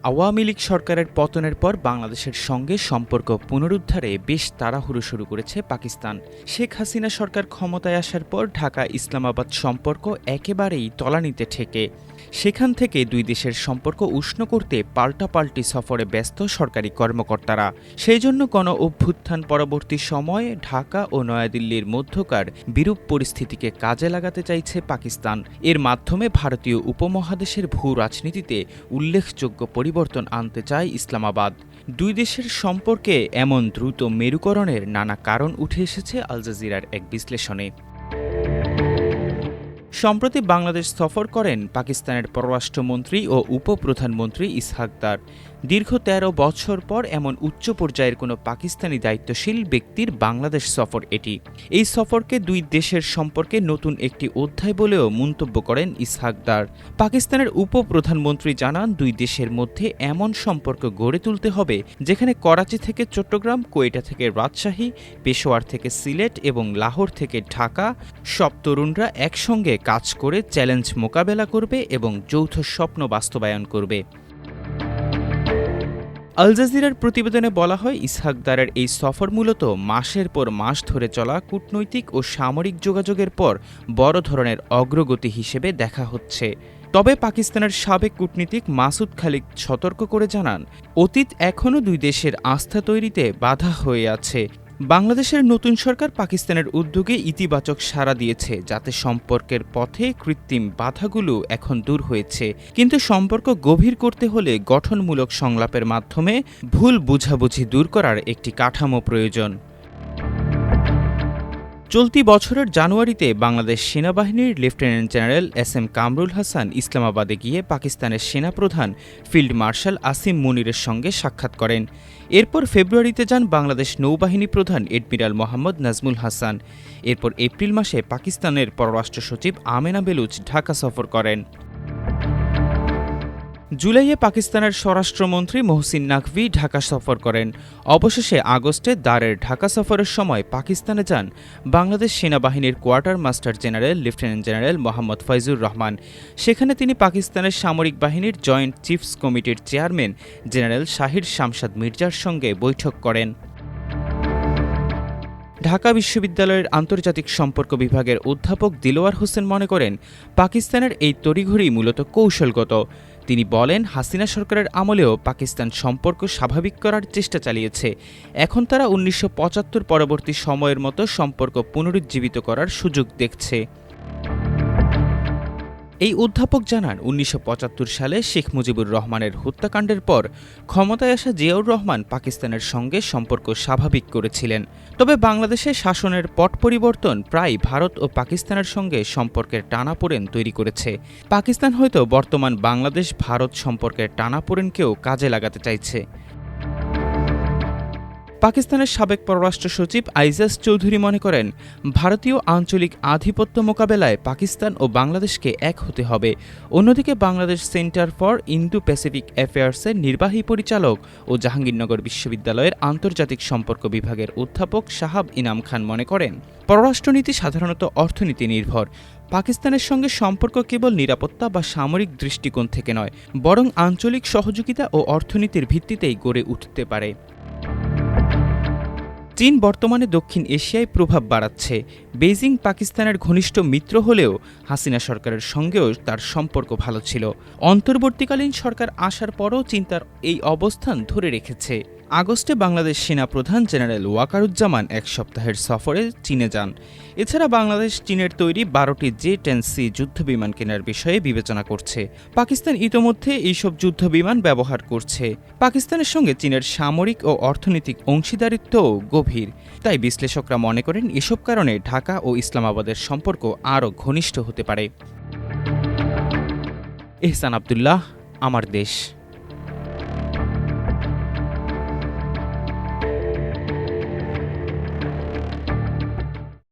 আওয়ামী লীগ সরকারের পতনের পর বাংলাদেশের সঙ্গে সম্পর্ক পুনরুদ্ধারে বেশ তাড়াহুড়ো শুরু করেছে পাকিস্তান। শেখ হাসিনা সরকার ক্ষমতায় আসার পর ঢাকা ইসলামাবাদ সম্পর্ক একেবারেই তলানিতে ঠেকে। সেখান থেকে দুই দেশের সম্পর্ক উষ্ণ করতে পাল্টাপাল্টি সফরে ব্যস্ত সরকারি কর্মকর্তারা। সেই জন্য গণ অভ্যুত্থান পরবর্তী সময়ে ঢাকা ও নয়াদিল্লির মধ্যকার বিরূপ পরিস্থিতিকে কাজে লাগাতে চাইছে পাকিস্তান। এর মাধ্যমে ভারতীয় উপমহাদেশের ভূ রাজনীতিতে উল্লেখযোগ্য পরিবর্তন আনতে চায় ইসলামাবাদ। দুই দেশের সম্পর্কে এমন দ্রুত মেরুকরণের নানা কারণ উঠে এসেছে আল জাজিরার এক বিশ্লেষণে। সম্প্রতি বাংলাদেশ সফর করেন পাকিস্তানের পররাষ্ট্রমন্ত্রী ও উপপ্রধানমন্ত্রী ইসহাক দার। দীর্ঘ ১৩ বছর পর এমন উচ্চ পর্যায়ের কোনো পাকিস্তানি দায়িত্বশীল ব্যক্তির বাংলাদেশ সফর এটি। এই সফরকে দুই দেশের সম্পর্কে নতুন একটি অধ্যায় বলেও মন্তব্য করেন ইসহাক দার। পাকিস্তানের উপপ্রধানমন্ত্রী জানান, দুই দেশের মধ্যে এমন সম্পর্ক গড়ে তুলতে হবে যেখানে করাচি থেকে চট্টগ্রাম, কোয়েটা থেকে রাজশাহী, পেশোয়ার থেকে সিলেট এবং লাহোর থেকে ঢাকা সব তরুণরা একসঙ্গে কাজ করে চ্যালেঞ্জ মোকাবেলা করবে এবং যৌথ স্বপ্ন বাস্তবায়ন করবে। আল জাজিরার প্রতিবেদনে বলা হয়, ইসহাক দারের এই সফর মূলত মাসের পর মাস ধরে চলা কূটনৈতিক ও সামরিক যোগাযোগের পর বড় ধরনের অগ্রগতি হিসেবে দেখা হচ্ছে। তবে পাকিস্তানের সাবেক কূটনীতিক মাসুদ খালিক সতর্ক করে জানান, অতীত এখনও দুই দেশের আস্থা তৈরিতে বাধা হয়ে আছে। বাংলাদেশের নতুন সরকার পাকিস্তানের উদ্যোগে ইতিবাচক সাড়া দিয়েছে, যাতে সম্পর্কের পথে কৃত্রিম বাধাগুলো এখন দূর হয়েছে। কিন্তু সম্পর্ক গভীর করতে হলে গঠনমূলক সংলাপের মাধ্যমে ভুল বোঝাবুঝি দূর করার একটি কাঠামো প্রয়োজন। চলতি বছরের জানুয়ারিতে বাংলাদেশ সেনাবাহিনীর lieutenant general S M. Kamrul Hasan ইসলামাবাদে গিয়ে পাকিস্তানের সেনাপ্রধান ফিল্ড মার্শাল আসিম মুনিরের সঙ্গে সাক্ষাৎ করেন। এরপর ফেব্রুয়ারিতে যান বাংলাদেশ নৌবাহিনী প্রধান এডমিরাল মোহাম্মদ নাজমুল হাসান। এরপর এপ্রিল মাসে পাকিস্তানের পররাষ্ট্র সচিব আমেনা বেলুচ ঢাকা সফর করেন। জুলাইয়ে পাকিস্তানের স্বরাষ্ট্রমন্ত্রী মোহসিন নাকভি ঢাকা সফর করেন। অবশেষে আগস্টে দারের ঢাকা সফরের সময় পাকিস্তানে যান বাংলাদেশ সেনাবাহিনীর quartermaster general lieutenant general Mohammad Faizur Rahman. সেখানে তিনি পাকিস্তানের সামরিক বাহিনীর জয়েন্ট চিফস কমিটির চেয়ারম্যান জেনারেল শাহির শামশাদ মির্জার সঙ্গে বৈঠক করেন। ঢাকা বিশ্ববিদ্যালয়ের আন্তর্জাতিক সম্পর্ক বিভাগের অধ্যাপক দিলওয়ার হোসেন মনে করেন, পাকিস্তানের এই তড়িঘড়ি মূলত কৌশলগত। তিনি বলেন, হাসিনা সরকারের আমলেও পাকিস্তান সম্পর্ক স্বাভাবিক করার চেষ্টা চালিয়েছে। এখন তারা ১৯৭৫ পরবর্তী সময়ের মতো সম্পর্ক পুনরুজ্জীবিত করার সুযোগ দেখছে। এই অধ্যাপক জানান, ১৯৭৫ সালে শেখ মুজিবুর রহমানের হত্যাকাণ্ডের পর ক্ষমতায় আসা জিয়াউর রহমান পাকিস্তানের সঙ্গে সম্পর্ক স্বাভাবিক করেছিলেন। তবে বাংলাদেশে শাসনের পট পরিবর্তন প্রায় ভারত ও পাকিস্তানের সঙ্গে সম্পর্কের টানাপোড়েন তৈরি করেছে। পাকিস্তান হয়তো বর্তমান বাংলাদেশ ভারত সম্পর্কের টানাপোড়েনকেও কাজে লাগাতে চাইছে। পাকিস্তানের সাবেক পররাষ্ট্র সচিব আইজাজ চৌধুরী মনে করেন, ভারতীয় আঞ্চলিক আধিপত্য মোকাবেলায় পাকিস্তান ও বাংলাদেশকে এক হতে হবে। অন্যদিকে Bangladesh centre for Indo Pacific অ্যাফেয়ার্সের নির্বাহী পরিচালক ও জাহাঙ্গীরনগর বিশ্ববিদ্যালয়ের আন্তর্জাতিক সম্পর্ক বিভাগের অধ্যাপক শাহাব ইনাম খান মনে করেন, পররাষ্ট্রনীতি সাধারণত অর্থনীতি নির্ভর। পাকিস্তানের সঙ্গে সম্পর্ক কেবল নিরাপত্তা বা সামরিক দৃষ্টিকোণ থেকে নয়, বরং আঞ্চলিক সহযোগিতা ও অর্থনীতির ভিত্তিতেই গড়ে উঠতে পারে। চীন বর্তমানে দক্ষিণ এশিয়ায় প্রভাব বাড়াচ্ছে। বেইজিং পাকিস্তানের ঘনিষ্ঠ মিত্র হলেও হাসিনা সরকারের সঙ্গেও তার সম্পর্ক ভালো ছিল। অন্তর্বর্তীকালীন সরকার আসার পরও চীন তার এই অবস্থান ধরে রেখেছে। আগস্টে বাংলাদেশ সেনাপ্রধান জেনারেল ওয়াকারুজ্জামান এক সপ্তাহের সফরে চীনে যান। এছাড়া বাংলাদেশ চীনের তৈরি ১২টি জে-10C যুদ্ধবিমান কেনার বিষয়ে বিবেচনা করছে। পাকিস্তান ইতোমধ্যে এইসব যুদ্ধবিমান ব্যবহার করছে। পাকিস্তানের সঙ্গে চীনের সামরিক ও অর্থনৈতিক অংশীদারিত্বও গভীর। তাই বিশ্লেষকরা মনে করেন, এসব কারণে ঢাকা ও ইসলামাবাদের সম্পর্ক আরও ঘনিষ্ঠ হতে পারে। এহসান আব্দুল্লাহ, আমার দেশ।